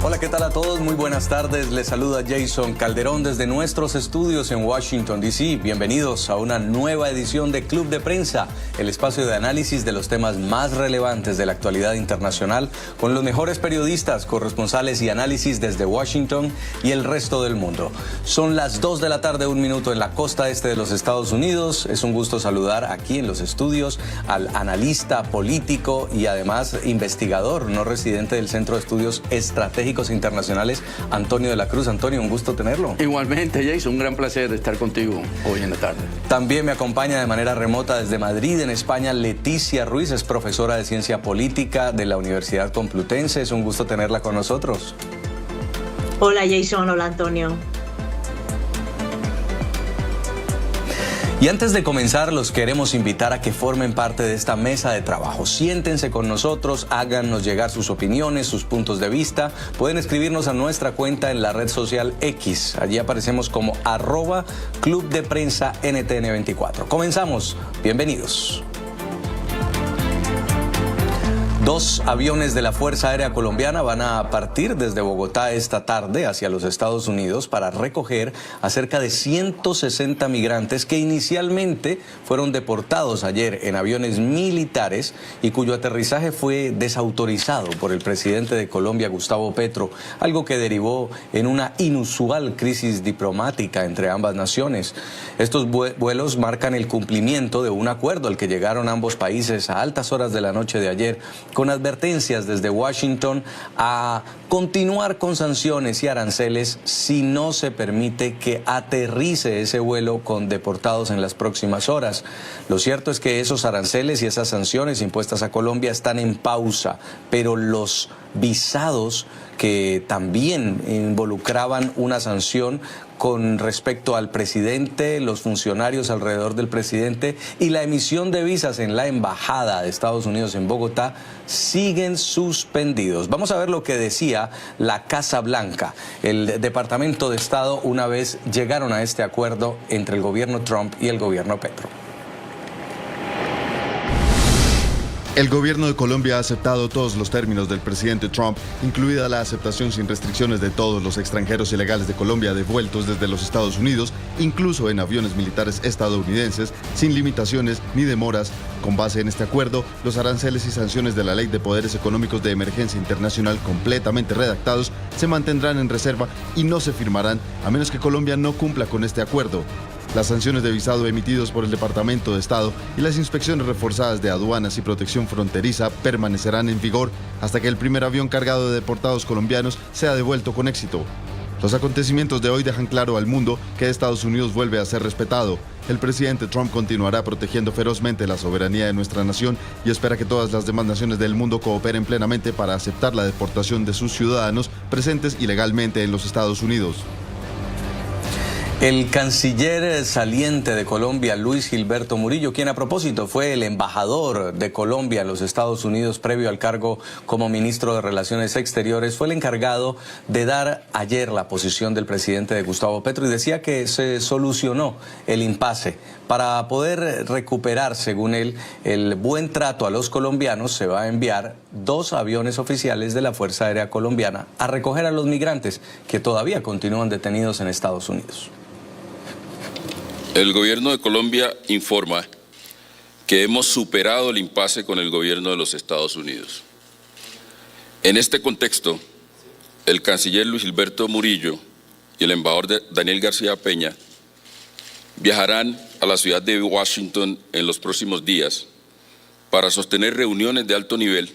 Hola, ¿qué tal a todos? Muy buenas tardes. Les saluda Jason Calderón desde nuestros estudios en Washington, D.C. Bienvenidos a una nueva edición de Club de Prensa, el espacio de análisis de los temas más relevantes de la actualidad internacional, con los mejores periodistas, corresponsales y análisis desde Washington y el resto del mundo. Son las 2 de la tarde, 1 minuto en la costa este de los Estados Unidos. Es un gusto saludar aquí en los estudios al analista político y además investigador, no residente del Centro de Estudios Estratégicos Internacionales, Antonio de la Cruz. Antonio, un gusto tenerlo. Igualmente, Jason, un gran placer estar contigo hoy en la tarde. También me acompaña de manera remota desde Madrid, en España, Leticia Ruiz, es profesora de Ciencia Política de la Universidad Complutense. Es un gusto tenerla con nosotros. Hola Jason, hola Antonio. Y antes de comenzar, los queremos invitar a que formen parte de esta mesa de trabajo. Siéntense con nosotros, háganos llegar sus opiniones, sus puntos de vista. Pueden escribirnos a nuestra cuenta en la red social X. Allí aparecemos como @Club de Prensa NTN24. Comenzamos. Bienvenidos. 2 aviones de la Fuerza Aérea Colombiana van a partir desde Bogotá esta tarde hacia los Estados Unidos para recoger a cerca de 160 migrantes que inicialmente fueron deportados ayer en aviones militares y cuyo aterrizaje fue desautorizado por el presidente de Colombia, Gustavo Petro, algo que derivó en una inusual crisis diplomática entre ambas naciones. Estos vuelos marcan el cumplimiento de un acuerdo al que llegaron ambos países a altas horas de la noche de ayer, con advertencias desde Washington a continuar con sanciones y aranceles si no se permite que aterrice ese vuelo con deportados en las próximas horas. Lo cierto es que esos aranceles y esas sanciones impuestas a Colombia están en pausa, pero los visados que también involucraban una sanción con respecto al presidente, los funcionarios alrededor del presidente y la emisión de visas en la Embajada de Estados Unidos en Bogotá siguen suspendidos. Vamos a ver lo que decía la Casa Blanca, el Departamento de Estado, una vez llegaron a este acuerdo entre el gobierno Trump y el gobierno Petro. El gobierno de Colombia ha aceptado todos los términos del presidente Trump, incluida la aceptación sin restricciones de todos los extranjeros ilegales de Colombia devueltos desde los Estados Unidos, incluso en aviones militares estadounidenses, sin limitaciones ni demoras. Con base en este acuerdo, los aranceles y sanciones de la Ley de Poderes Económicos de Emergencia Internacional completamente redactados se mantendrán en reserva y no se firmarán a menos que Colombia no cumpla con este acuerdo. Las sanciones de visado emitidos por el Departamento de Estado y las inspecciones reforzadas de aduanas y protección fronteriza permanecerán en vigor hasta que el primer avión cargado de deportados colombianos sea devuelto con éxito. Los acontecimientos de hoy dejan claro al mundo que Estados Unidos vuelve a ser respetado. El presidente Trump continuará protegiendo ferozmente la soberanía de nuestra nación y espera que todas las demás naciones del mundo cooperen plenamente para aceptar la deportación de sus ciudadanos presentes ilegalmente en los Estados Unidos. El canciller saliente de Colombia, Luis Gilberto Murillo, quien a propósito fue el embajador de Colombia en los Estados Unidos previo al cargo como ministro de Relaciones Exteriores, fue el encargado de dar ayer la posición del presidente de Gustavo Petro y decía que se solucionó el impasse. Para poder recuperar, según él, el buen trato a los colombianos, se va a enviar 2 aviones oficiales de la Fuerza Aérea Colombiana a recoger a los migrantes que todavía continúan detenidos en Estados Unidos. El gobierno de Colombia informa que hemos superado el impasse con el gobierno de los Estados Unidos. En este contexto, el canciller Luis Gilberto Murillo y el embajador Daniel García Peña viajarán a la ciudad de Washington en los próximos días para sostener reuniones de alto nivel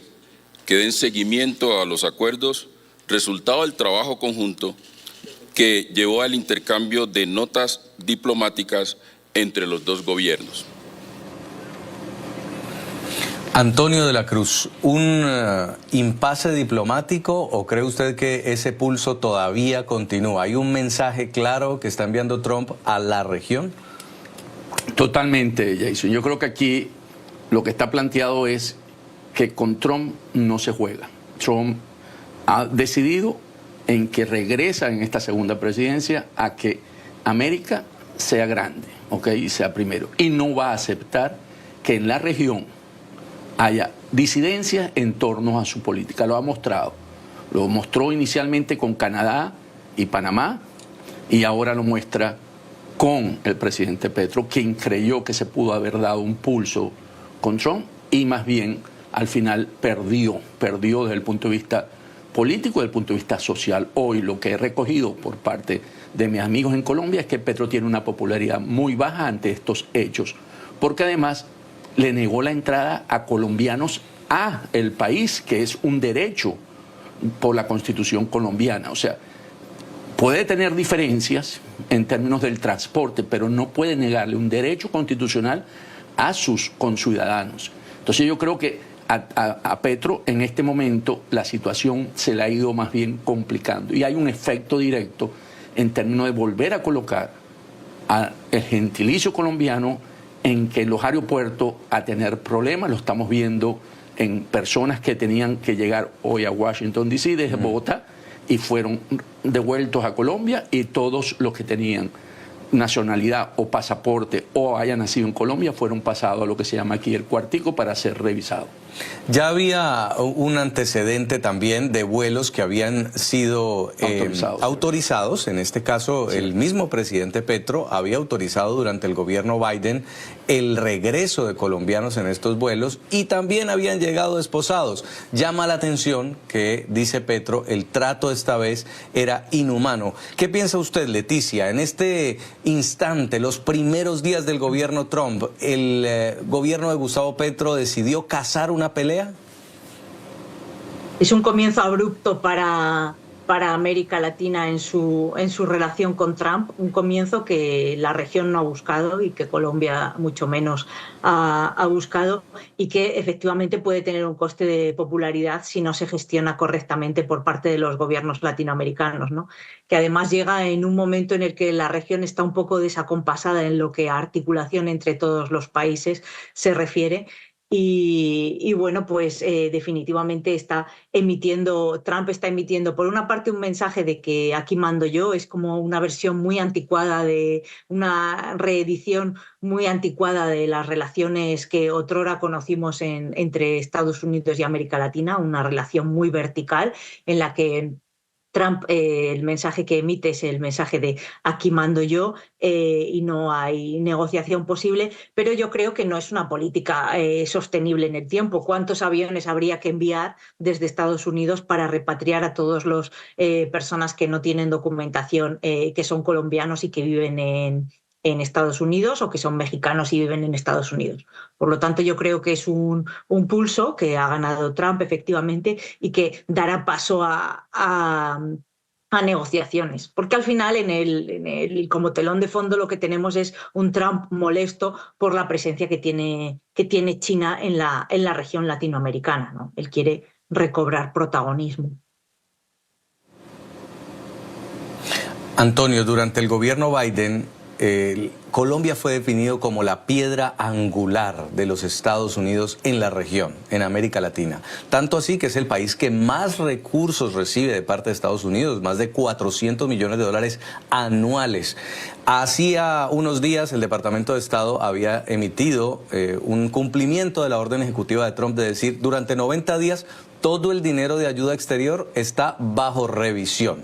que den seguimiento a los acuerdos, resultado del trabajo conjunto que llevó al intercambio de notas diplomáticas entre los dos gobiernos. Antonio de la Cruz, ¿un impasse diplomático o cree usted que ese pulso todavía continúa? ¿Hay un mensaje claro que está enviando Trump a la región? Totalmente, Jason. Yo creo que aquí lo que está planteado es que con Trump no se juega. Trump ha decidido en que regresa en esta segunda presidencia a que América sea grande, ¿ok? Y sea primero. Y no va a aceptar que en la región haya disidencias en torno a su política. Lo ha mostrado Lo mostró inicialmente con Canadá y Panamá y ahora lo muestra con el presidente Petro, quien creyó que se pudo haber dado un pulso con Trump y más bien al final perdió desde el punto de vista político y desde el punto de vista social. Hoy lo que he recogido por parte de mis amigos en Colombia es que Petro tiene una popularidad muy baja ante estos hechos, porque además le negó la entrada a colombianos a el país, que es un derecho por la Constitución colombiana. O sea, puede tener diferencias en términos del transporte, pero no puede negarle un derecho constitucional a sus conciudadanos. Entonces yo creo que a Petro en este momento la situación se le ha ido más bien complicando y hay un efecto directo en términos de volver a colocar al gentilicio colombiano en que los aeropuertos a tener problemas. Lo estamos viendo en personas que tenían que llegar hoy a Washington D.C. desde Bogotá y fueron devueltos a Colombia, y todos los que tenían nacionalidad o pasaporte o hayan nacido en Colombia fueron pasados a lo que se llama aquí el cuartico para ser revisados. Ya había un antecedente también de vuelos que habían sido autorizados. En este caso, sí, el mismo presidente Petro había autorizado durante el gobierno Biden el regreso de colombianos en estos vuelos y también habían llegado esposados. Llama la atención que, dice Petro, el trato esta vez era inhumano. ¿Qué piensa usted, Leticia? En este instante, los primeros días del gobierno Trump, ¿el gobierno de Gustavo Petro decidió cazar una pelea? Es un comienzo abrupto para América Latina en su relación con Trump, un comienzo que la región no ha buscado y que Colombia mucho menos ha buscado, y que efectivamente puede tener un coste de popularidad si no se gestiona correctamente por parte de los gobiernos latinoamericanos, ¿no? Que además llega en un momento en el que la región está un poco desacompasada en lo que a articulación entre todos los países se refiere. Y bueno, pues definitivamente Trump está emitiendo por una parte un mensaje de que aquí mando yo, es como una versión muy anticuada, una reedición muy anticuada de las relaciones que otrora conocimos entre Estados Unidos y América Latina, una relación muy vertical en la que Trump, el mensaje que emite es el mensaje de aquí mando yo, y no hay negociación posible, pero yo creo que no es una política sostenible en el tiempo. ¿Cuántos aviones habría que enviar desde Estados Unidos para repatriar a todas las personas que no tienen documentación, que son colombianos y que viven en Estados Unidos, o que son mexicanos y viven en Estados Unidos? Por lo tanto, yo creo que es un pulso que ha ganado Trump efectivamente y que dará paso a negociaciones, porque al final como telón de fondo lo que tenemos es un Trump molesto por la presencia que tiene China en la región latinoamericana, ¿no? Él quiere recobrar protagonismo. Antonio, durante el gobierno Biden, Colombia fue definido como la piedra angular de los Estados Unidos en la región, en América Latina. Tanto así que es el país que más recursos recibe de parte de Estados Unidos, más de 400 millones de dólares anuales. Hacía unos días el Departamento de Estado había emitido un cumplimiento de la orden ejecutiva de Trump de decir, durante 90 días todo el dinero de ayuda exterior está bajo revisión.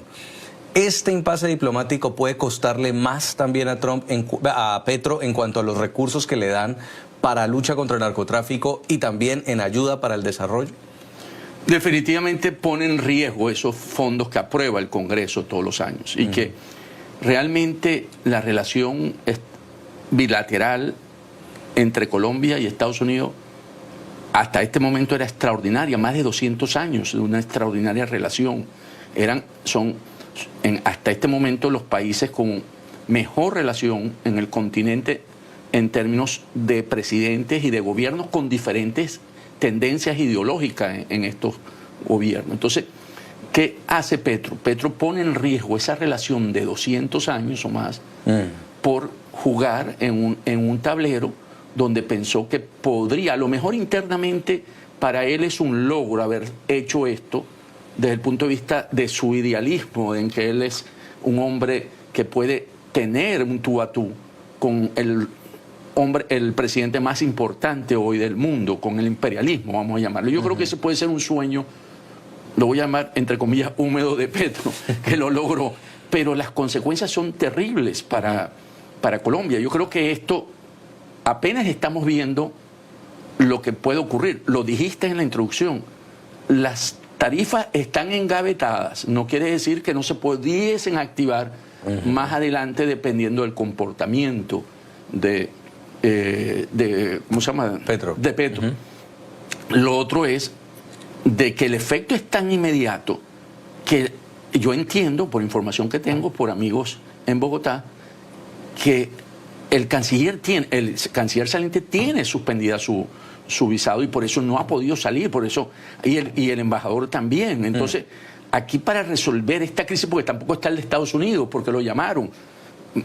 ¿Este impasse diplomático puede costarle más también a Petro en cuanto a los recursos que le dan para lucha contra el narcotráfico y también en ayuda para el desarrollo? Definitivamente pone en riesgo esos fondos que aprueba el Congreso todos los años, y que realmente la relación bilateral entre Colombia y Estados Unidos hasta este momento era extraordinaria, más de 200 años de una extraordinaria relación. Hasta este momento los países con mejor relación en el continente en términos de presidentes y de gobiernos con diferentes tendencias ideológicas en estos gobiernos. Entonces, ¿qué hace Petro? Petro pone en riesgo esa relación de 200 años o más por jugar en un tablero donde pensó que podría, a lo mejor internamente para él es un logro haber hecho esto, desde el punto de vista de su idealismo, en que él es un hombre que puede tener un tú a tú con el presidente más importante hoy del mundo, con el imperialismo, vamos a llamarlo. Yo creo que ese puede ser un sueño lo voy a llamar entre comillas húmedo de Petro, que lo logró, pero las consecuencias son terribles para Colombia. Yo creo que esto apenas estamos viendo lo que puede ocurrir. Lo dijiste en la introducción, las tarifas están engavetadas, no quiere decir que no se pudiesen activar más adelante dependiendo del comportamiento de ¿cómo se llama? Petro. De Petro. Lo otro es de que el efecto es tan inmediato que yo entiendo, por información que tengo, por amigos en Bogotá, que el canciller saliente tiene suspendida su visado y por eso no ha podido salir, por eso y el embajador también. Entonces, aquí para resolver esta crisis, porque tampoco está el de Estados Unidos, porque lo llamaron,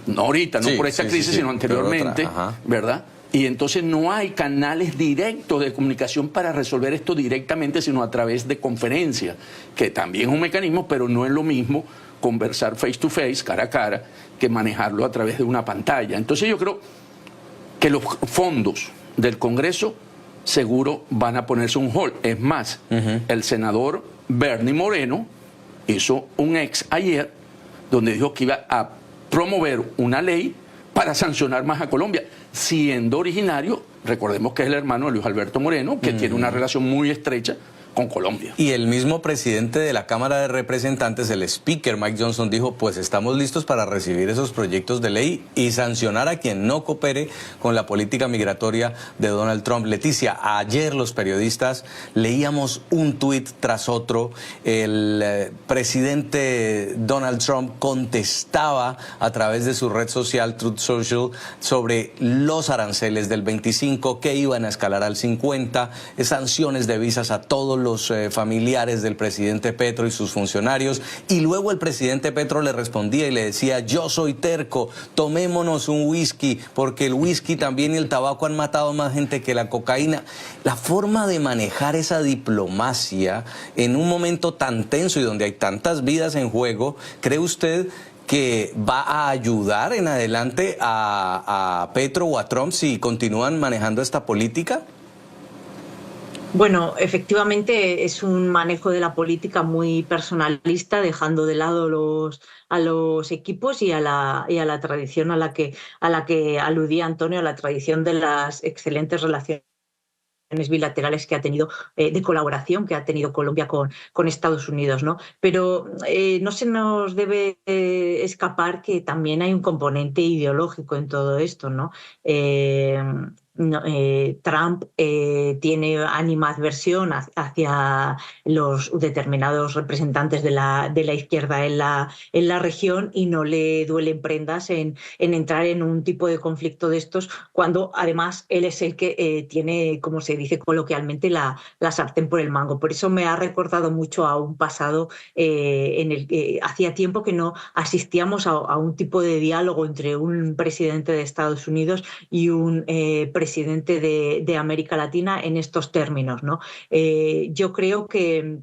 no ahorita, no por esta crisis, sino anteriormente, ¿verdad? Y entonces no hay canales directos de comunicación para resolver esto directamente, sino a través de conferencias, que también es un mecanismo, pero no es lo mismo conversar face to face, cara a cara, que manejarlo a través de una pantalla. Entonces yo creo que los fondos del Congreso seguro van a ponerse un hold. Es más, el senador Bernie Moreno hizo un ex ayer donde dijo que iba a promover una ley para sancionar más a Colombia, siendo originario, recordemos que es el hermano de Luis Alberto Moreno, que tiene una relación muy estrecha con Colombia. Y el mismo presidente de la Cámara de Representantes, el speaker Mike Johnson, dijo, pues estamos listos para recibir esos proyectos de ley y sancionar a quien no coopere con la política migratoria de Donald Trump. Leticia, ayer los periodistas leíamos un tuit tras otro. El presidente Donald Trump contestaba a través de su red social, Truth Social, sobre los aranceles del 25, que iban a escalar al 50, sanciones de visas a todos los familiares del presidente Petro y sus funcionarios, y luego el presidente Petro le respondía y le decía, yo soy terco, tomémonos un whisky, porque el whisky también y el tabaco han matado más gente que la cocaína. La forma de manejar esa diplomacia en un momento tan tenso y donde hay tantas vidas en juego, ¿cree usted que va a ayudar en adelante a Petro o a Trump si continúan manejando esta política? Bueno, efectivamente es un manejo de la política muy personalista, dejando de lado a los equipos y a la tradición a la que aludía Antonio, a la tradición de las excelentes relaciones bilaterales que ha tenido, de colaboración que ha tenido Colombia con Estados Unidos, ¿no? Pero no se nos debe escapar que también hay un componente ideológico en todo esto, ¿no? Trump tiene animadversión hacia los determinados representantes de la izquierda en la región y no le duelen prendas en entrar en un tipo de conflicto de estos, cuando además él es el que tiene, como se dice coloquialmente, la sartén por el mango. Por eso me ha recordado mucho a un pasado en el que hacía tiempo que no asistíamos a un tipo de diálogo entre un presidente de Estados Unidos y un presidente de América Latina en estos términos, ¿no? Yo creo que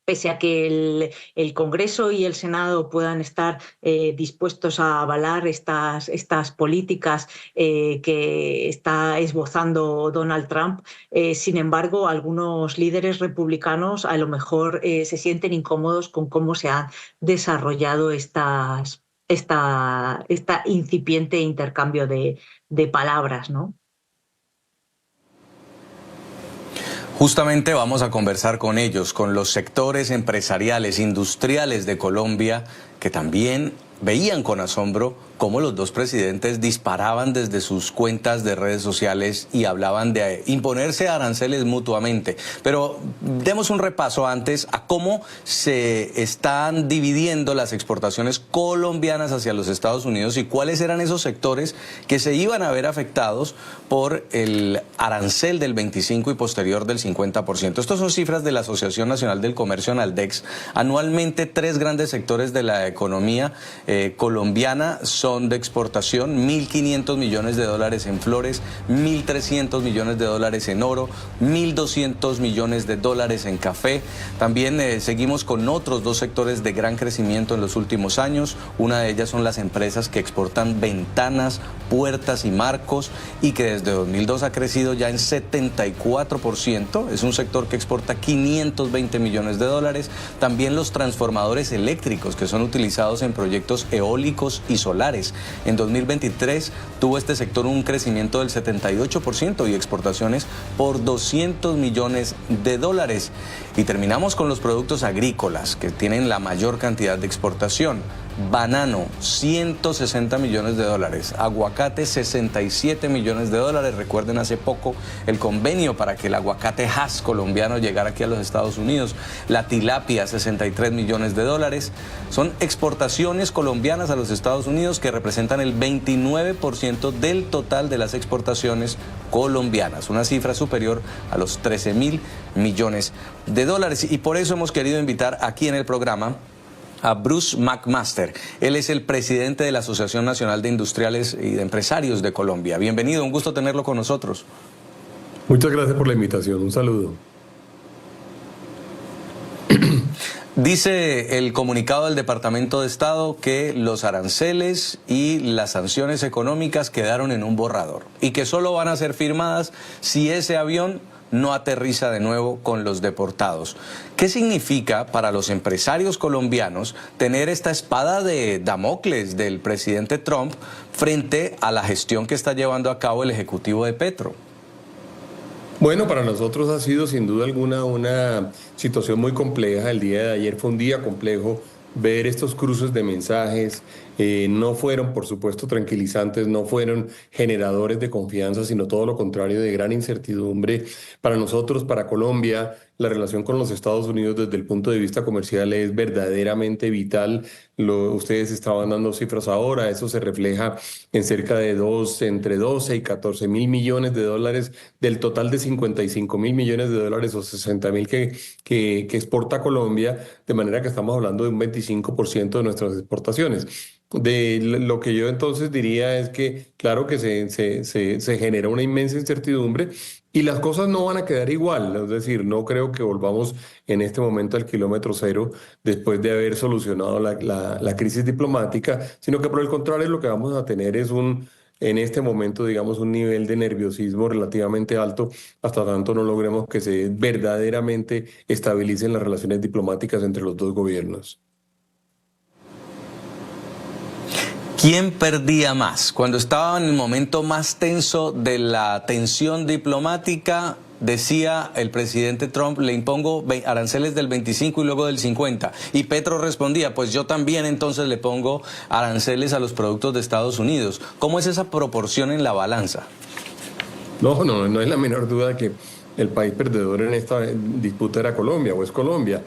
pese a que el Congreso y el Senado puedan estar dispuestos a avalar estas políticas que está esbozando Donald Trump, sin embargo, algunos líderes republicanos a lo mejor se sienten incómodos con cómo se han desarrollado esta incipiente intercambio de palabras, ¿no? Justamente vamos a conversar con ellos, con los sectores empresariales, industriales de Colombia, que también veían con asombro cómo los dos presidentes disparaban desde sus cuentas de redes sociales y hablaban de imponerse aranceles mutuamente. Pero demos un repaso antes a cómo se están dividiendo las exportaciones colombianas hacia los Estados Unidos y cuáles eran esos sectores que se iban a ver afectados por el arancel del 25 y posterior del 50%. Estas son cifras de la Asociación Nacional del Comercio, ANALDEX. Anualmente, 3 grandes sectores de la economía colombiana son de exportación, 1.500 millones de dólares en flores, 1.300 millones de dólares en oro, 1.200 millones de dólares en café. También seguimos con otros dos sectores de gran crecimiento en los últimos años. Una de ellas son las empresas que exportan ventanas, puertas y marcos, y que desde 2002 ha crecido ya en 74%. Es un sector que exporta 520 millones de dólares. También los transformadores eléctricos, que son utilizados en proyectos eólicos y solares. En 2023 tuvo este sector un crecimiento del 78% y exportaciones por 200 millones de dólares. Y terminamos con los productos agrícolas, que tienen la mayor cantidad de exportación. Banano, 160 millones de dólares. Aguacate, 67 millones de dólares. Recuerden hace poco el convenio para que el aguacate Hass colombiano llegara aquí a los Estados Unidos. La tilapia, 63 millones de dólares. Son exportaciones colombianas a los Estados Unidos que representan el 29% del total de las exportaciones colombianas. Una cifra superior a los 13.000 millones de dólares. Y por eso hemos querido invitar aquí en el programa a Bruce McMaster. Él es el presidente de la Asociación Nacional de Industriales y de Empresarios de Colombia. Bienvenido, un gusto tenerlo con nosotros. Muchas gracias por la invitación, un saludo. Dice el comunicado del Departamento de Estado que los aranceles y las sanciones económicas quedaron en un borrador y que solo van a ser firmadas si ese avión no aterriza de nuevo con los deportados. ¿Qué significa para los empresarios colombianos tener esta espada de Damocles del presidente Trump frente a la gestión que está llevando a cabo el ejecutivo de Petro? Bueno, para nosotros ha sido sin duda alguna una situación muy compleja. El día de ayer fue un día complejo. Ver estos cruces de mensajes no fueron, por supuesto, tranquilizantes, no fueron generadores de confianza, sino todo lo contrario, de gran incertidumbre. Para nosotros, para Colombia, la relación con los Estados Unidos desde el punto de vista comercial es verdaderamente vital. Ustedes estaban dando cifras ahora, eso se refleja en cerca de entre 12 y 14 mil millones de dólares del total de 55 mil millones de dólares o 60 mil que exporta Colombia, de manera que estamos hablando de un 25% de nuestras exportaciones. De lo que yo entonces diría es que claro que se genera una inmensa incertidumbre y las cosas no van a quedar igual, es decir, no creo que volvamos en este momento al kilómetro cero después de haber solucionado la crisis diplomática, sino que por el contrario lo que vamos a tener es en este momento, digamos, un nivel de nerviosismo relativamente alto hasta tanto no logremos que se verdaderamente estabilicen las relaciones diplomáticas entre los dos gobiernos. ¿Quién perdía más? Cuando estaba en el momento más tenso de la tensión diplomática, decía el presidente Trump, le impongo aranceles del 25 y luego del 50. Y Petro respondía, pues yo también entonces le pongo aranceles a los productos de Estados Unidos. ¿Cómo es esa proporción en la balanza? No hay la menor duda que el país perdedor en esta disputa era Colombia, o es Colombia.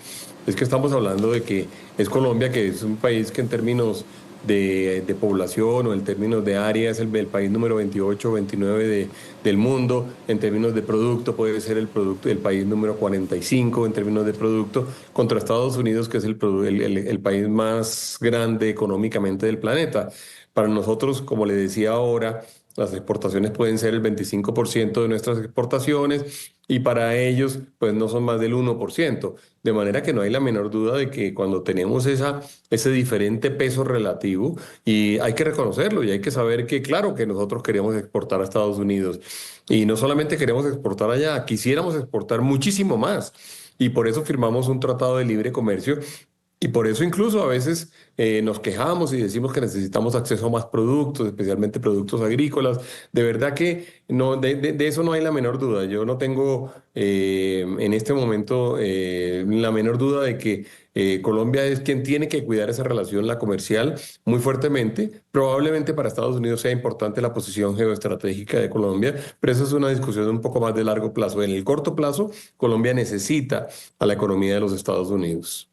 Es que estamos hablando de que es Colombia, que es un país que en términos de población o en términos de área es el país número 28 o 29 del mundo. En términos de producto puede ser el país número 45 en términos de producto, contra Estados Unidos, que es el país más grande económicamente del planeta. Para nosotros, como le decía ahora, las exportaciones pueden ser el 25% de nuestras exportaciones y para ellos pues no son más del 1%. De manera que no hay la menor duda de que cuando tenemos ese diferente peso relativo, y hay que reconocerlo y hay que saber que claro que nosotros queremos exportar a Estados Unidos y no solamente queremos exportar allá, quisiéramos exportar muchísimo más y por eso firmamos un tratado de libre comercio. Y por eso incluso a veces nos quejamos y decimos que necesitamos acceso a más productos, especialmente productos agrícolas. De verdad que no, de eso no hay la menor duda. Yo no tengo en este momento la menor duda de que Colombia es quien tiene que cuidar esa relación, la comercial, muy fuertemente. Probablemente para Estados Unidos sea importante la posición geoestratégica de Colombia, pero esa es una discusión un poco más de largo plazo. En el corto plazo, Colombia necesita a la economía de los Estados Unidos.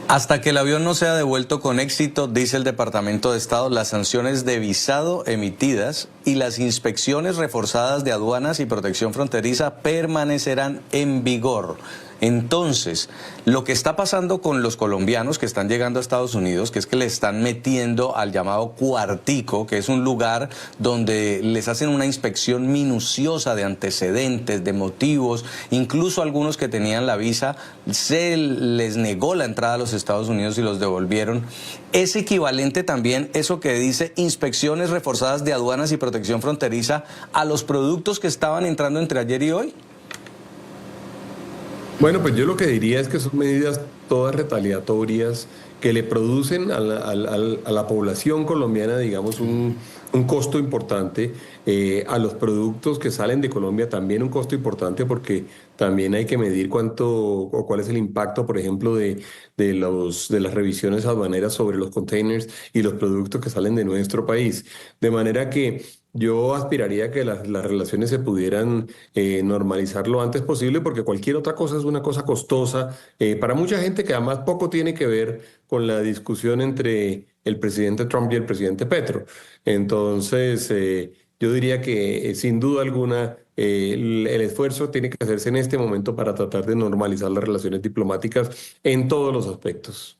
Hasta que el avión no sea devuelto con éxito, dice el Departamento de Estado, las sanciones de visado emitidas y las inspecciones reforzadas de aduanas y protección fronteriza permanecerán en vigor. Entonces, lo que está pasando con los colombianos que están llegando a Estados Unidos, que es que le están metiendo al llamado cuartico, que es un lugar donde les hacen una inspección minuciosa de antecedentes, de motivos, incluso algunos que tenían la visa, se les negó la entrada a los Estados Unidos y los devolvieron. ¿Es equivalente también eso que dice inspecciones reforzadas de aduanas y protección fronteriza a los productos que estaban entrando entre ayer y hoy? Bueno, pues yo lo que diría es que son medidas todas retaliatorias que le producen a la población colombiana, digamos, un costo importante, a los productos que salen de Colombia también un costo importante, porque también hay que medir cuánto o cuál es el impacto, por ejemplo, de las revisiones aduaneras sobre los containers y los productos que salen de nuestro país. De manera que yo aspiraría a que las relaciones se pudieran normalizar lo antes posible, porque cualquier otra cosa es una cosa costosa para mucha gente, que además poco tiene que ver con la discusión entre el presidente Trump y el presidente Petro. Entonces, yo diría que sin duda alguna el esfuerzo tiene que hacerse en este momento para tratar de normalizar las relaciones diplomáticas en todos los aspectos.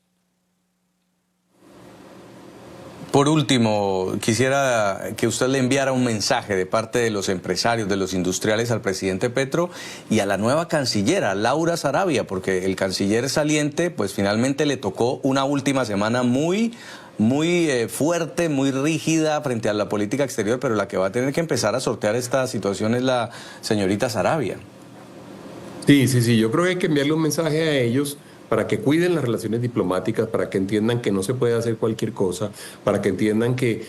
Por último, quisiera que usted le enviara un mensaje de parte de los empresarios, de los industriales al presidente Petro y a la nueva canciller, Laura Sarabia, porque el canciller saliente pues finalmente le tocó una última semana muy fuerte, muy rígida frente a la política exterior, pero la que va a tener que empezar a sortear esta situación es la señorita Sarabia. Sí, yo creo que hay que enviarle un mensaje a ellos para que cuiden las relaciones diplomáticas, para que entiendan que no se puede hacer cualquier cosa, para que entiendan que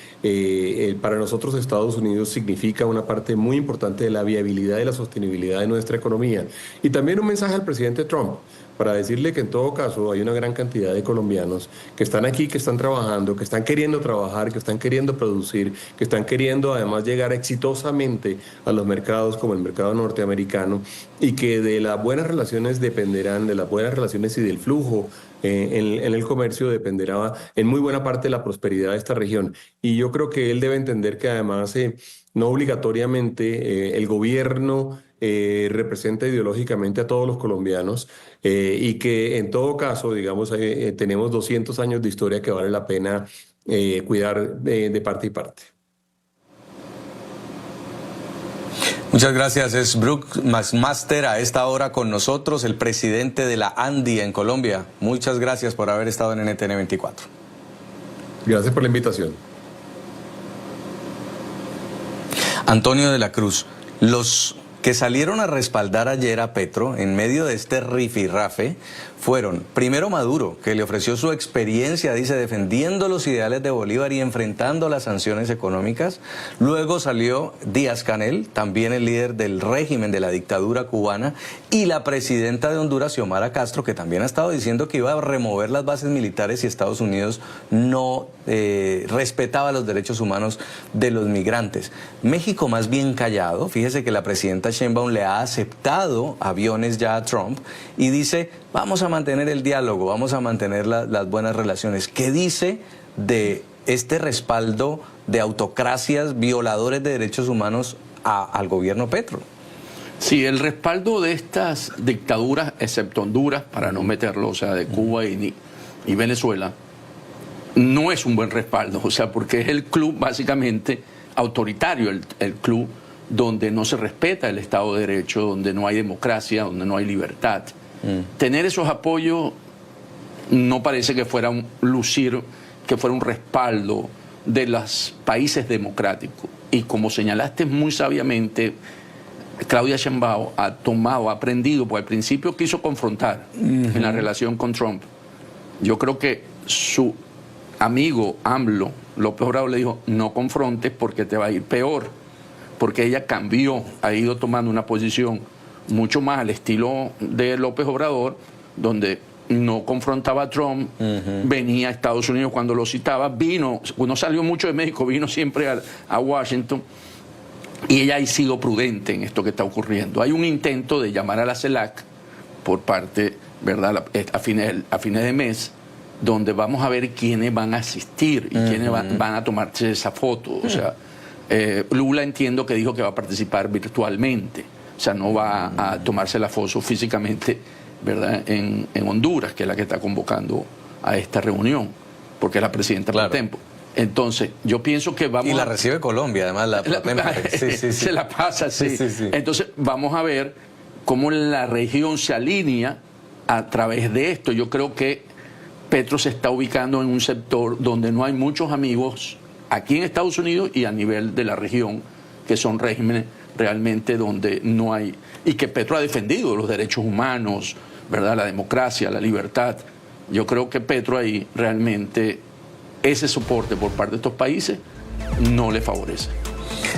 para nosotros Estados Unidos significa una parte muy importante de la viabilidad y la sostenibilidad de nuestra economía. Y también un mensaje al presidente Trump, para decirle que en todo caso hay una gran cantidad de colombianos que están aquí, que están trabajando, que están queriendo trabajar, que están queriendo producir, que están queriendo además llegar exitosamente a los mercados como el mercado norteamericano, y que de las buenas relaciones dependerán, de las buenas relaciones y del flujo en el comercio dependerá en muy buena parte la prosperidad de esta región. Y yo creo que él debe entender que además no obligatoriamente el gobierno representa ideológicamente a todos los colombianos, y que en todo caso, digamos, tenemos 200 años de historia que vale la pena cuidar de parte y parte. Muchas gracias. Es Brook McMaster a esta hora con nosotros, el presidente de la ANDI en Colombia. Muchas gracias por haber estado en NTN 24. Gracias por la invitación. Antonio de la Cruz, los que salieron a respaldar ayer a Petro en medio de este rifirrafe fueron, primero, Maduro, que le ofreció su experiencia, dice, defendiendo los ideales de Bolívar y enfrentando las sanciones económicas. Luego salió Díaz-Canel, también el líder del régimen de la dictadura cubana, y la presidenta de Honduras, Xiomara Castro, que también ha estado diciendo que iba a remover las bases militares si Estados Unidos no respetaba los derechos humanos de los migrantes. México más bien callado. Fíjese que la presidenta Sheinbaum le ha aceptado aviones ya a Trump y dice: vamos a mantener el diálogo, vamos a mantener las buenas relaciones. ¿Qué dice de este respaldo de autocracias, violadores de derechos humanos al gobierno Petro? Sí, el respaldo de estas dictaduras, excepto Honduras, para no meterlo, o sea, de Cuba y Venezuela, no es un buen respaldo, o sea, porque es el club básicamente autoritario, el club donde no se respeta el Estado de Derecho, donde no hay democracia, donde no hay libertad. Tener esos apoyos no parece que fuera un respaldo de los países democráticos. Y como señalaste muy sabiamente, Claudia Sheinbaum ha aprendido, porque al principio quiso confrontar en la relación con Trump. Yo creo que su amigo AMLO, López Obrador, le dijo: no confrontes porque te va a ir peor, porque ella cambió, ha ido tomando una posición mucho más al estilo de López Obrador, donde no confrontaba a Trump, venía a Estados Unidos cuando lo citaba, no salió mucho de México, vino siempre a Washington, y ella ha sido prudente en esto que está ocurriendo. Hay un intento de llamar a la CELAC por parte, ¿verdad?, a fines de mes, donde vamos a ver quiénes van a asistir y quiénes van a tomarse esa foto. O sea, Lula entiendo que dijo que va a participar virtualmente, o sea, no va a tomarse la foto físicamente ¿verdad?, en Honduras, que es la que está convocando a esta reunión, porque es la presidenta por tiempo. Entonces, yo pienso que vamos... Y la recibe Colombia, además, se la pasa, sí. Entonces, vamos a ver cómo la región se alinea a través de esto. Yo creo que Petro se está ubicando en un sector donde no hay muchos amigos aquí en Estados Unidos y a nivel de la región, que son regímenes realmente donde no hay... Y que Petro ha defendido los derechos humanos, ¿verdad?, la democracia, la libertad. Yo creo que Petro ahí realmente ese soporte por parte de estos países no le favorece.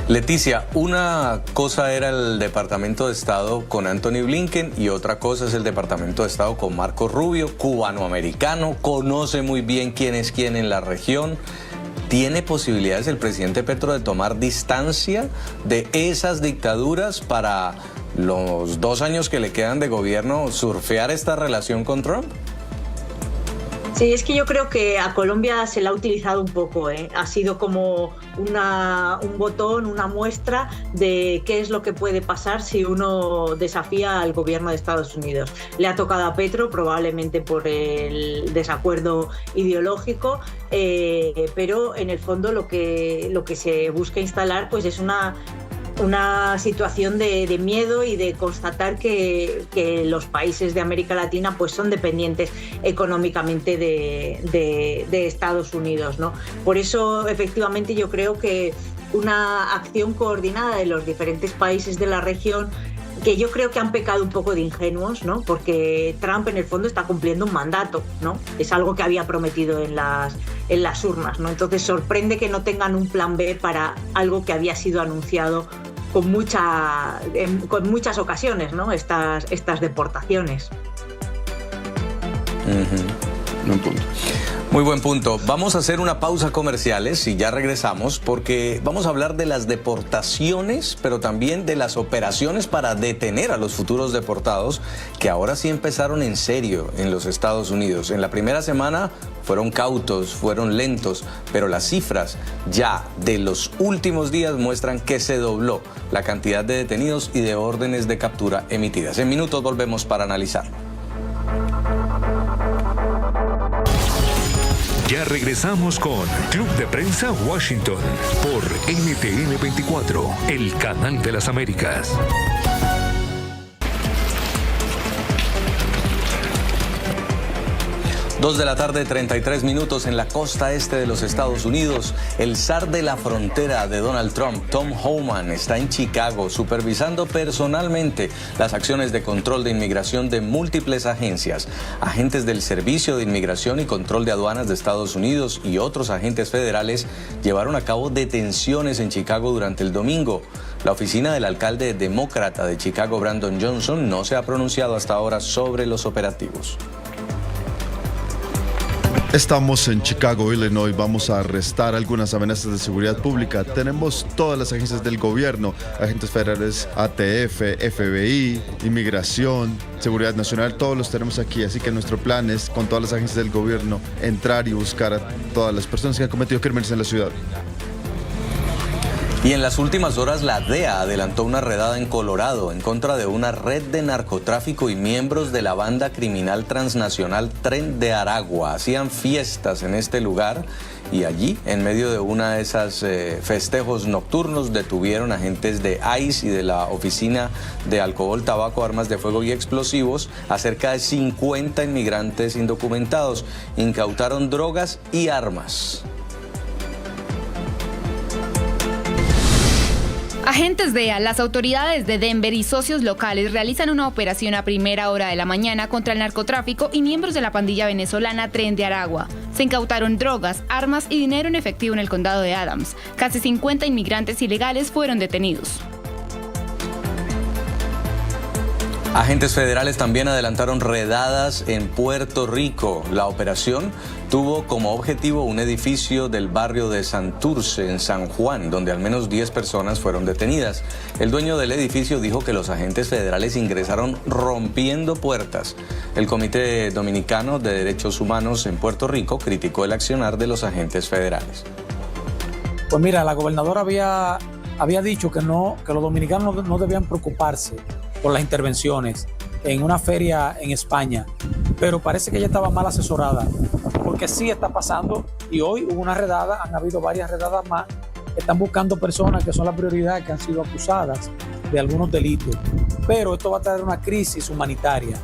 Leticia, una cosa era el Departamento de Estado con Anthony Blinken y otra cosa es el Departamento de Estado con Marco Rubio, cubanoamericano, conoce muy bien quién es quién en la región. ¿Tiene posibilidades el presidente Petro de tomar distancia de esas dictaduras para los 2 años que le quedan de gobierno surfear esta relación con Trump? Sí, es que yo creo que a Colombia se la ha utilizado un poco, ¿eh? Ha sido como un botón, una muestra de qué es lo que puede pasar si uno desafía al gobierno de Estados Unidos. Le ha tocado a Petro, probablemente por el desacuerdo ideológico, pero en el fondo lo que se busca instalar pues es una situación de miedo y de constatar que los países de América Latina pues son dependientes económicamente de Estados Unidos, ¿no? Por eso, efectivamente, yo creo que una acción coordinada de los diferentes países de la región, que yo creo que han pecado un poco de ingenuos, ¿no? Porque Trump en el fondo está cumpliendo un mandato, ¿no? Es algo que había prometido en las urnas, ¿no? Entonces sorprende que no tengan un plan B para algo que había sido anunciado con muchas ocasiones, ¿no? Estas deportaciones. Buen punto. Muy buen punto. Vamos a hacer una pausa comerciales y ya regresamos porque vamos a hablar de las deportaciones, pero también de las operaciones para detener a los futuros deportados, que ahora sí empezaron en serio en los Estados Unidos. En la primera semana fueron cautos, fueron lentos, pero las cifras ya de los últimos días muestran que se dobló la cantidad de detenidos y de órdenes de captura emitidas. En minutos volvemos para analizarlo. Ya regresamos con Club de Prensa Washington por NTN 24, el canal de las Américas. 2 de la tarde, 33 minutos en la costa este de los Estados Unidos. El zar de la frontera de Donald Trump, Tom Homan, está en Chicago supervisando personalmente las acciones de control de inmigración de múltiples agencias. Agentes del Servicio de Inmigración y Control de Aduanas de Estados Unidos y otros agentes federales llevaron a cabo detenciones en Chicago durante el domingo. La oficina del alcalde demócrata de Chicago, Brandon Johnson, no se ha pronunciado hasta ahora sobre los operativos. Estamos en Chicago, Illinois. Vamos a arrestar algunas amenazas de seguridad pública. Tenemos todas las agencias del gobierno, agentes federales, ATF, FBI, Inmigración, Seguridad Nacional, todos los tenemos aquí. Así que nuestro plan es, con todas las agencias del gobierno, entrar y buscar a todas las personas que han cometido crímenes en la ciudad. Y en las últimas horas la DEA adelantó una redada en Colorado en contra de una red de narcotráfico y miembros de la banda criminal transnacional Tren de Aragua. Hacían fiestas en este lugar y allí, en medio de una de esas festejos nocturnos, detuvieron agentes de ICE y de la Oficina de Alcohol, Tabaco, Armas de Fuego y Explosivos a cerca de 50 inmigrantes indocumentados. Incautaron drogas y armas. Agentes DEA, las autoridades de Denver y socios locales realizan una operación a primera hora de la mañana contra el narcotráfico y miembros de la pandilla venezolana Tren de Aragua. Se incautaron drogas, armas y dinero en efectivo en el condado de Adams. Casi 50 inmigrantes ilegales fueron detenidos. Agentes federales también adelantaron redadas en Puerto Rico. La operación tuvo como objetivo un edificio del barrio de Santurce, en San Juan, donde al menos 10 personas fueron detenidas. El dueño del edificio dijo que los agentes federales ingresaron rompiendo puertas. El Comité Dominicano de Derechos Humanos en Puerto Rico criticó el accionar de los agentes federales. Pues mira, la gobernadora había dicho que los dominicanos no debían preocuparse por las intervenciones en una feria en España, pero parece que ella estaba mal asesorada, porque sí está pasando y hoy hubo una redada, han habido varias redadas más, están buscando personas que son la prioridad, que han sido acusadas de algunos delitos, pero esto va a traer una crisis humanitaria.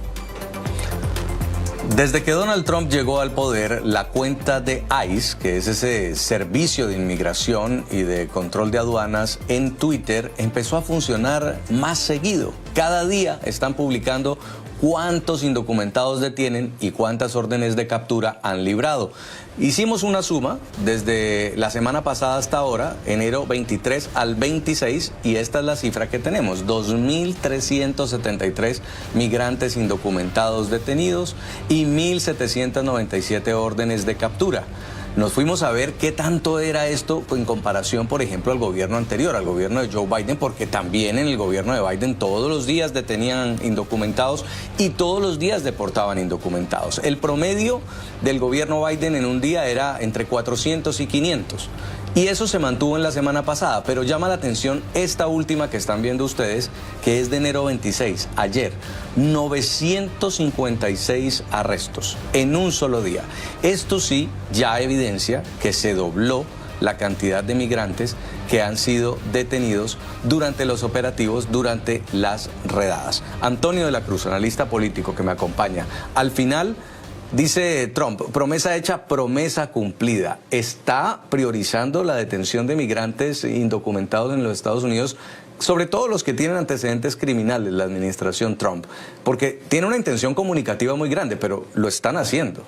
Desde que Donald Trump llegó al poder, la cuenta de ICE, que es ese servicio de inmigración y de control de aduanas en Twitter, empezó a funcionar más seguido. Cada día están publicando cuántos indocumentados detienen y cuántas órdenes de captura han librado. Hicimos una suma desde la semana pasada hasta ahora, enero 23 al 26, y esta es la cifra que tenemos: 2.373 migrantes indocumentados detenidos y 1.797 órdenes de captura. Nos fuimos a ver qué tanto era esto en comparación, por ejemplo, al gobierno anterior, al gobierno de Joe Biden, porque también en el gobierno de Biden todos los días detenían indocumentados y todos los días deportaban indocumentados. El promedio del gobierno Biden en un día era entre 400 y 500. Y eso se mantuvo en la semana pasada, pero llama la atención esta última que están viendo ustedes, que es de enero 26, ayer. 956 arrestos en un solo día. Esto sí ya evidencia que se dobló la cantidad de migrantes que han sido detenidos durante los operativos, durante las redadas. Antonio de la Cruz, analista político que me acompaña. Al final, dice Trump, promesa hecha, promesa cumplida. ¿Está priorizando la detención de migrantes indocumentados en los Estados Unidos, sobre todo los que tienen antecedentes criminales, la administración Trump? Porque tiene una intención comunicativa muy grande, pero lo están haciendo.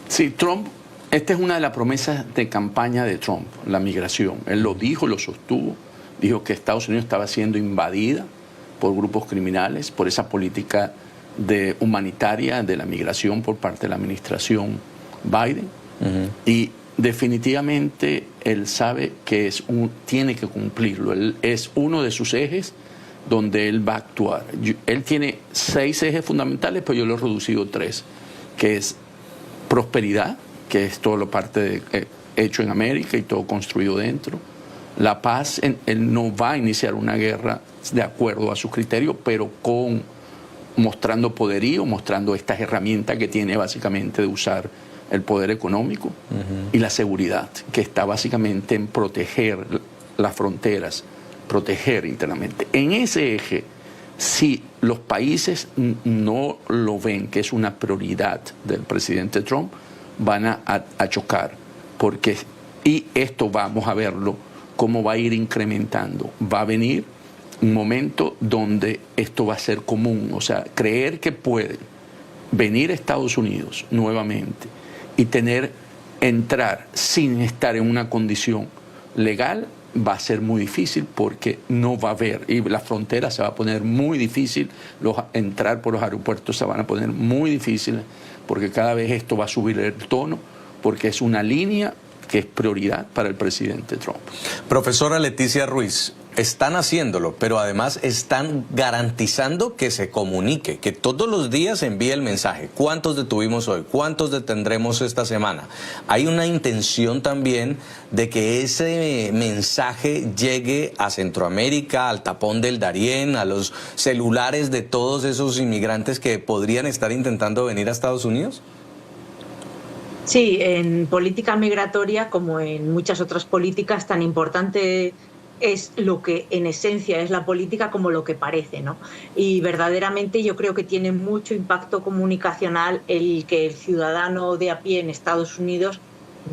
Sí, Trump, esta es una de las promesas de campaña de Trump, la migración. Él lo dijo, lo sostuvo, dijo que Estados Unidos estaba siendo invadida por grupos criminales, por esa política humanitaria de la migración por parte de la administración Biden. Y definitivamente él sabe que tiene que cumplirlo. Es uno de sus ejes donde él va a actuar. Él tiene 6 ejes fundamentales, pero yo lo he reducido a 3, que es prosperidad, que es todo lo parte hecho en América y todo construido dentro. La paz, él no va a iniciar una guerra de acuerdo a sus criterios, pero mostrando poderío, mostrando estas herramientas que tiene básicamente de usar el poder económico, y la seguridad, que está básicamente en proteger las fronteras, proteger internamente. En ese eje, si los países no lo ven que es una prioridad del presidente Trump, van a chocar, y esto vamos a verlo, cómo va a ir incrementando. Va a venir un momento donde esto va a ser común, o sea, creer que pueden venir a Estados Unidos nuevamente y entrar sin estar en una condición legal va a ser muy difícil, porque no va a haber, y la frontera se va a poner muy difícil, entrar por los aeropuertos se van a poner muy difíciles, porque cada vez esto va a subir el tono, porque es una línea que es prioridad para el presidente Trump. Profesora Leticia Ruiz, están haciéndolo, pero además están garantizando que se comunique, que todos los días se envíe el mensaje. ¿Cuántos detuvimos hoy? ¿Cuántos detendremos esta semana? Hay una intención también de que ese mensaje llegue a Centroamérica, al tapón del Darién, a los celulares de todos esos inmigrantes que podrían estar intentando venir a Estados Unidos. Sí, en política migratoria, como en muchas otras políticas, tan importante es lo que en esencia es la política como lo que parece, ¿no? Y verdaderamente yo creo que tiene mucho impacto comunicacional el que el ciudadano de a pie en Estados Unidos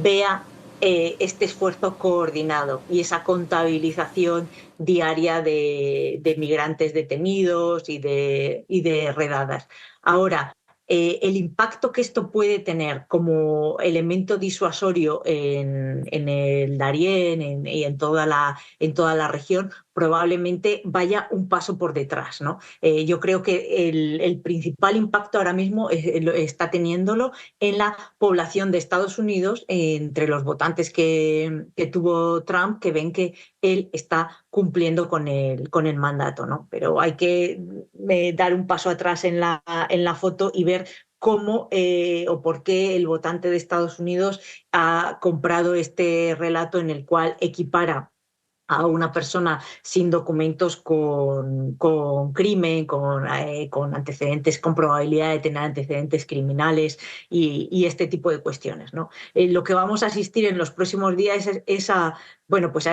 vea este esfuerzo coordinado y esa contabilización diaria de migrantes detenidos y de redadas. Ahora, el impacto que esto puede tener como elemento disuasorio en el Darién y en toda la región probablemente vaya un paso por detrás, ¿no? Yo creo que el principal impacto ahora mismo está teniéndolo en la población de Estados Unidos, entre los votantes que tuvo Trump, que ven que él está cumpliendo con el mandato, ¿no? Pero hay que dar un paso atrás en la foto y ver cómo o por qué el votante de Estados Unidos ha comprado este relato en el cual equipara a una persona sin documentos con crimen, con antecedentes, con probabilidad de tener antecedentes criminales y este tipo de cuestiones, ¿no? Lo que vamos a asistir en los próximos días es a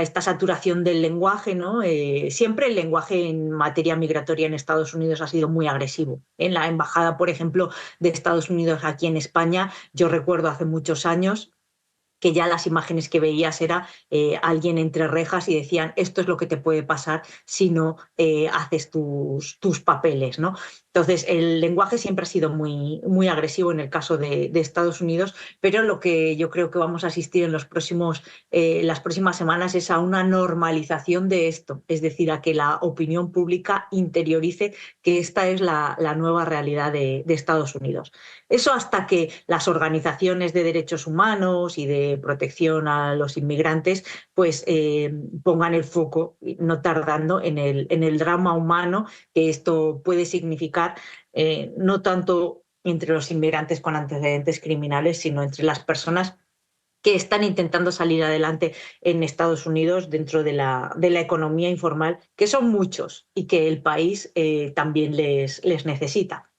esta saturación del lenguaje, ¿no? Siempre el lenguaje en materia migratoria en Estados Unidos ha sido muy agresivo. En la embajada, por ejemplo, de Estados Unidos aquí en España, yo recuerdo hace muchos años que ya las imágenes que veías era alguien entre rejas y decían esto es lo que te puede pasar si no haces tus papeles, ¿no? Entonces, el lenguaje siempre ha sido muy, muy agresivo en el caso de Estados Unidos, pero lo que yo creo que vamos a asistir en las próximas semanas es a una normalización de esto, es decir, a que la opinión pública interiorice que esta es la nueva realidad de Estados Unidos. Eso hasta que las organizaciones de derechos humanos y de protección a los inmigrantes pues pongan el foco, no tardando, en el drama humano que esto puede significar, no tanto entre los inmigrantes con antecedentes criminales, sino entre las personas que están intentando salir adelante en Estados Unidos dentro de la economía informal, que son muchos y que el país también les necesita.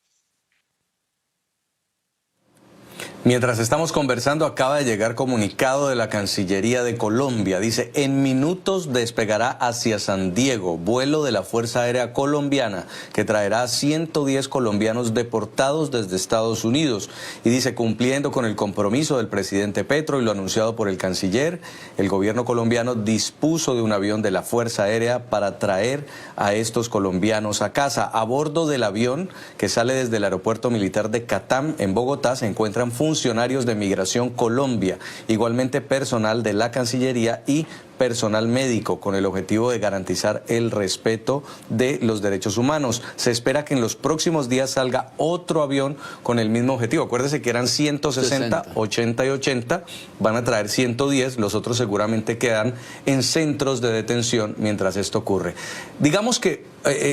Mientras estamos conversando, acaba de llegar comunicado de la Cancillería de Colombia. Dice, en minutos despegará hacia San Diego, vuelo de la Fuerza Aérea Colombiana, que traerá a 110 colombianos deportados desde Estados Unidos. Y dice, cumpliendo con el compromiso del presidente Petro y lo anunciado por el canciller, el gobierno colombiano dispuso de un avión de la Fuerza Aérea para traer a estos colombianos a casa. A bordo del avión, que sale desde el aeropuerto militar de Catam, en Bogotá, se encuentran funcionarios de Migración Colombia, igualmente personal de la Cancillería y personal médico, con el objetivo de garantizar el respeto de los derechos humanos. Se espera que en los próximos días salga otro avión con el mismo objetivo. Acuérdese que eran 160, 80 y 80, van a traer 110, los otros seguramente quedan en centros de detención mientras esto ocurre. Digamos que,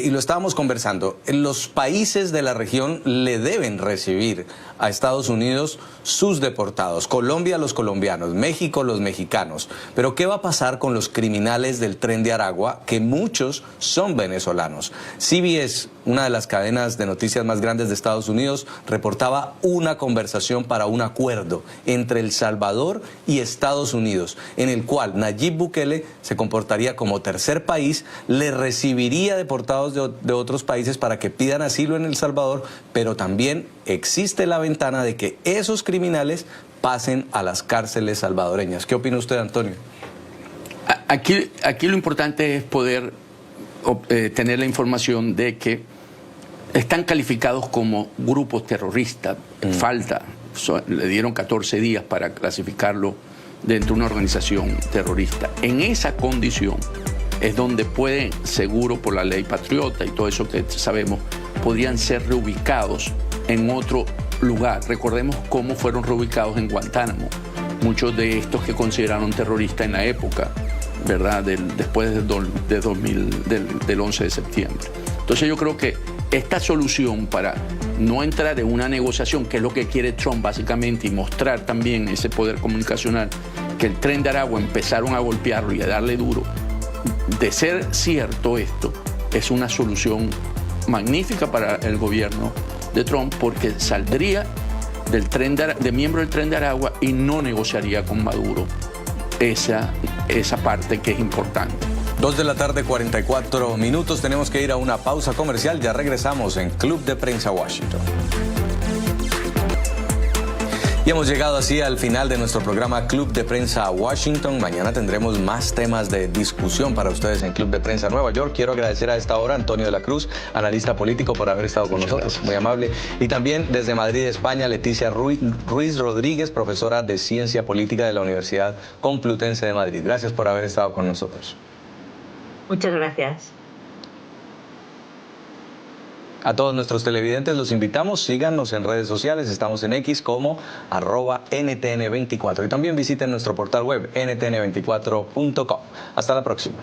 y lo estábamos conversando, los países de la región le deben recibir a Estados Unidos sus deportados, Colombia los colombianos, México los mexicanos, pero ¿qué va a pasar con los criminales del Tren de Aragua, que muchos son venezolanos? CBS, una de las cadenas de noticias más grandes de Estados Unidos, reportaba una conversación para un acuerdo entre El Salvador y Estados Unidos, en el cual Nayib Bukele se comportaría como tercer país, le recibiría deportados de otros países para que pidan asilo en El Salvador, pero también existe la ventana de que esos criminales pasen a las cárceles salvadoreñas. ¿Qué opina usted, Antonio? Aquí lo importante es poder tener la información de que están calificados como grupos terroristas. Le dieron 14 días para clasificarlo dentro de una organización terrorista. En esa condición es donde pueden, seguro por la ley patriota y todo eso que sabemos, podrían ser reubicados en otro lugar. Recordemos cómo fueron reubicados en Guantánamo muchos de estos que consideraron terroristas en la época, ¿verdad? Después del 11 de septiembre. Entonces yo creo que esta solución para no entrar en una negociación, que es lo que quiere Trump básicamente, y mostrar también ese poder comunicacional, que el Tren de Aragua empezaron a golpearlo y a darle duro, de ser cierto esto, es una solución magnífica para el gobierno de Trump, porque saldría de miembro del Tren de Aragua y no negociaría con Maduro esa parte que es importante. 2:44 p.m. Tenemos que ir a una pausa comercial. Ya regresamos en Club de Prensa Washington. Y hemos llegado así al final de nuestro programa Club de Prensa Washington. Mañana tendremos más temas de discusión para ustedes en Club de Prensa Nueva York. Quiero agradecer a esta hora a Antonio de la Cruz, analista político, por haber estado con nosotros. Muy amable. Y también desde Madrid, España, Leticia Ruiz Rodríguez, profesora de Ciencia Política de la Universidad Complutense de Madrid. Gracias por haber estado con nosotros. Muchas gracias. A todos nuestros televidentes los invitamos, síganos en redes sociales, estamos en X como @NTN24 y también visiten nuestro portal web ntn24.com. Hasta la próxima.